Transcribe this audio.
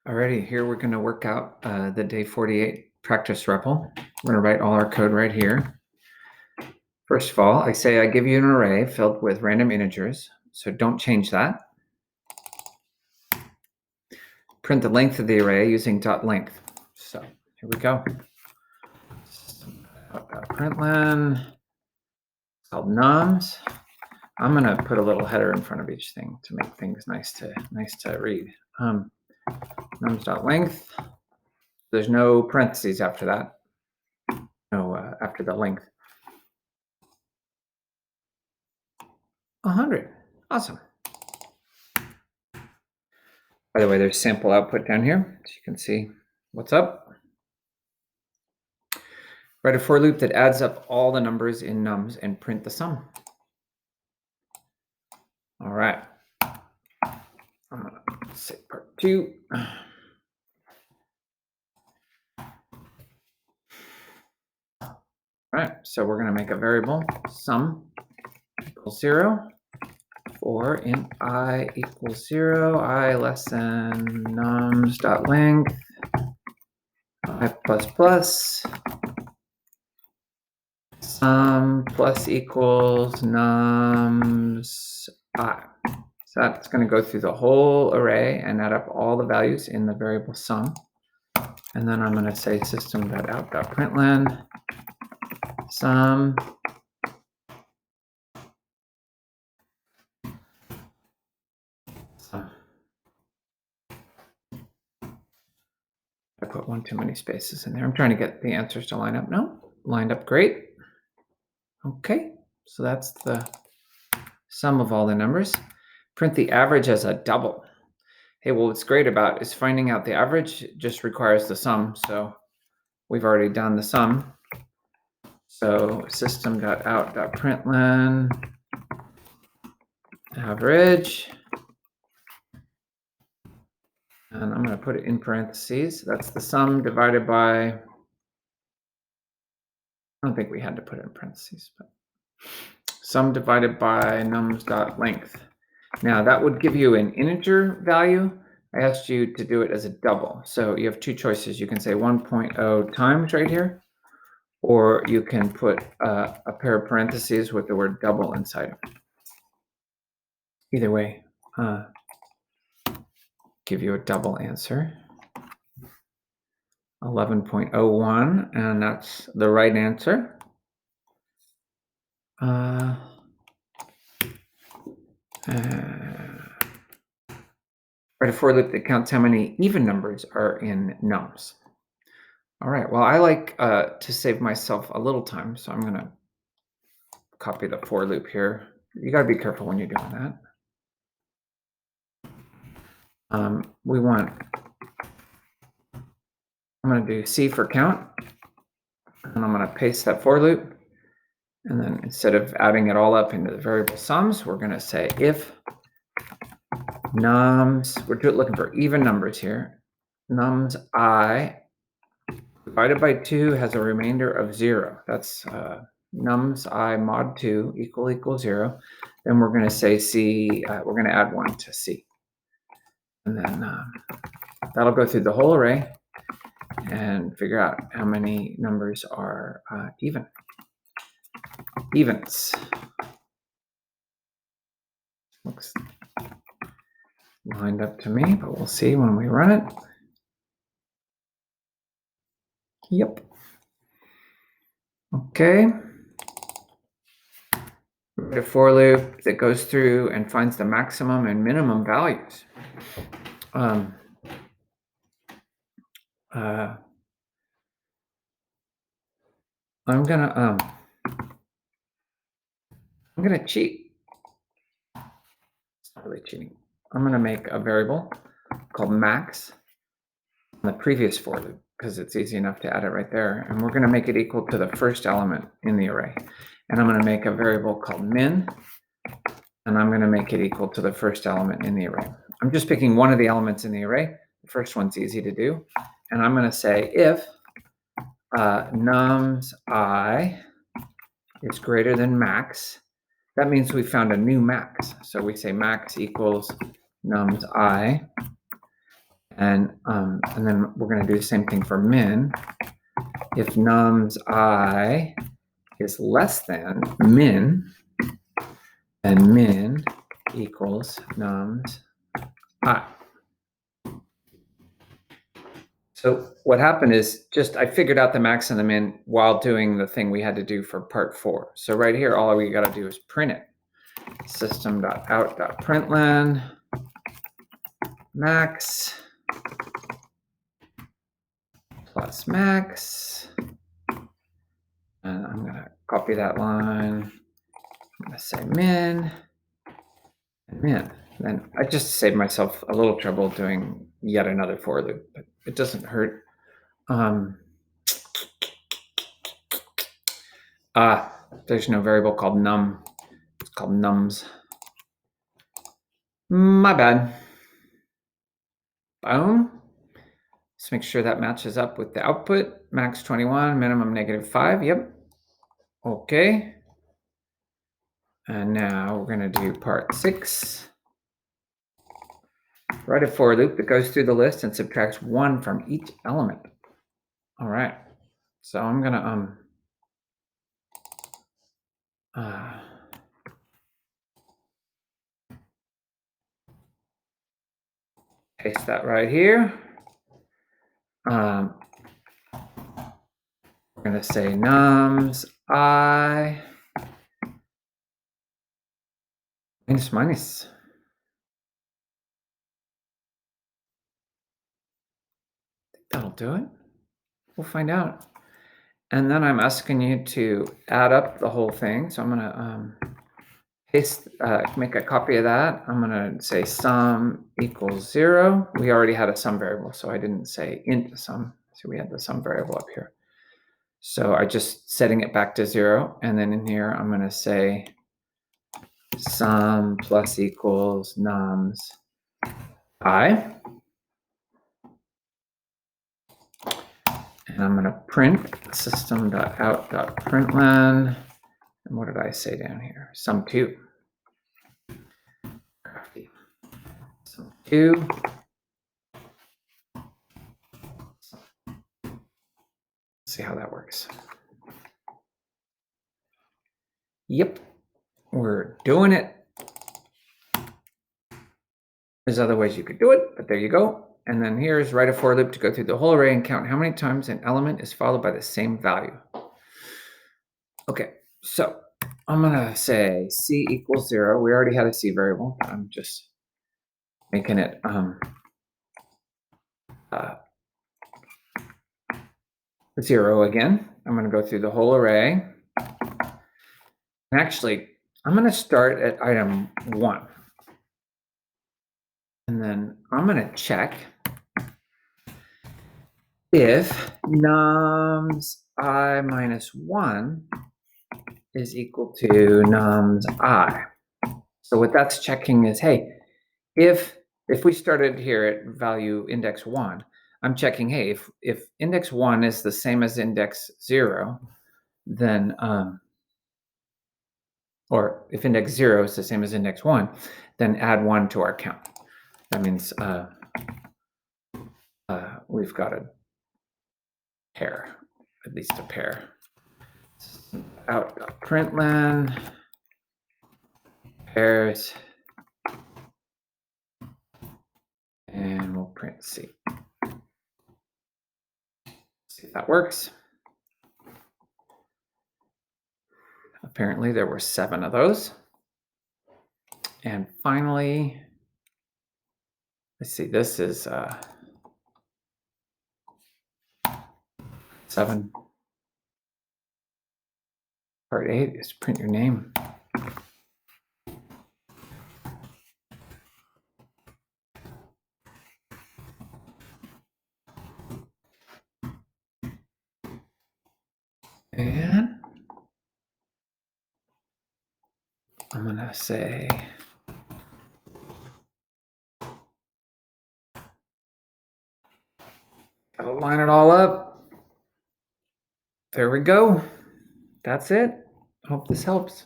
Alrighty, here we're going to work out the day 48 practice repl. We're going to write all our code right here. First of all, I say I give you an array filled with random integers, so don't change that. Print the length of the array using .length. So here we go. Println, it's called nums. I'm going to put a little header in front of each thing to make things nice to read. Nums.length. There's no parentheses after that. No, after the length. 100. Awesome. By the way, there's sample output down here, so you can see what's up. Write a for loop that adds up all the numbers in nums and print the sum. All right. I'm going to say part 2. All right, so we're going to make a variable sum equals 0 for int I equals 0, I less than nums.length, I plus plus, sum plus equals nums I. So that's going to go through the whole array and add up all the values in the variable sum. And then I'm going to say system.out.println sum I put one too many spaces in there. I'm trying to get the answers to line up. No, lined up great. Okay, so that's the sum of all the numbers. Print the average as a double. Hey, well, what's great about is finding out the average just requires the sum. So we've already done the sum. So system.out.println average. And I'm going to put it in parentheses. That's the sum divided by, I don't think we had to put it in parentheses, but sum divided by nums.length. Now that would give you an integer value. I asked you to do it as a double. So you have two choices. You can say 1.0 times right here, or you can put a pair of parentheses with the word double inside of it. Either way, give you a double answer. 11.01, and that's the right answer. Write a for loop that counts how many even numbers are in nums. All right, well, I like to save myself a little time, so I'm going to copy the for loop here. You got to be careful when you're doing that. I'm going to do C for count, and I'm going to paste that for loop. And then instead of adding it all up into the variable sums, we're going to say if nums, we're looking for even numbers here, nums I divided by 2 has a remainder of 0. That's nums I mod 2 equals 0. Then we're going to say C, we're going to add 1 to C. And then that'll go through the whole array and figure out how many numbers are even. Evens. Looks lined up to me, but we'll see when we run it. Yep. Okay. Write a for loop that goes through and finds the maximum and minimum values. I'm gonna cheat. It's not really cheating. I'm gonna make a variable called max on the previous for loop because it's easy enough to add it right there. And we're gonna make it equal to the first element in the array. And I'm gonna make a variable called min, and I'm gonna make it equal to the first element in the array. I'm just picking one of the elements in the array. The first one's easy to do. And I'm gonna say if nums I is greater than max, that means we found a new max. So we say max equals nums I. And then we're going to do the same thing for min. If nums I is less than min, then min equals nums I. So what happened is just I figured out the max and the min while doing the thing we had to do for part 4. So right here, all we got to do is print it. System.out.println max plus max. And I'm going to copy that line. I'm going to say min and min. Then I just saved myself a little trouble doing yet another for loop, but it doesn't hurt. There's no variable called num. It's called nums. My bad. Boom. Let's make sure that matches up with the output. Max 21, minimum -5. Yep. Okay. And now we're going to do part 6. Write a for loop that goes through the list and subtracts 1 from each element. All right. So I'm going to paste that right here. We're going to say nums I minus. That'll do it. We'll find out. And then I'm asking you to add up the whole thing. So I'm going to paste, make a copy of that. I'm going to say sum equals 0. We already had a sum variable, so I didn't say int sum. So we had the sum variable up here. So I just setting it back to 0. And then in here, I'm going to say sum plus equals nums I. And I'm going to print system.out.println. And what did I say down here? Sum 2. Crafty. Sum 2. See how that works. Yep, we're doing it. There's other ways you could do it, but there you go. And then here's write a for loop to go through the whole array and count how many times an element is followed by the same value. Okay, so I'm gonna say c equals 0. We already had a c variable. I'm just making it 0 again. I'm gonna go through the whole array. And actually, I'm gonna start at item 1. And then I'm gonna check if nums I minus 1 is equal to nums I. So what that's checking is, hey, if we started here at value index 1, I'm checking, hey, if index 1 is the same as index 0, then, or if index 0 is the same as index 1, then add 1 to our count. That means we've got a pair, at least a pair. Out.println pairs, and we'll print C. See if that works. Apparently there were 7 of those. And finally, let's see, this is 7. Part 8 is print your name. And I'm going to say gotta line it all up. There we go. That's it. Hope this helps.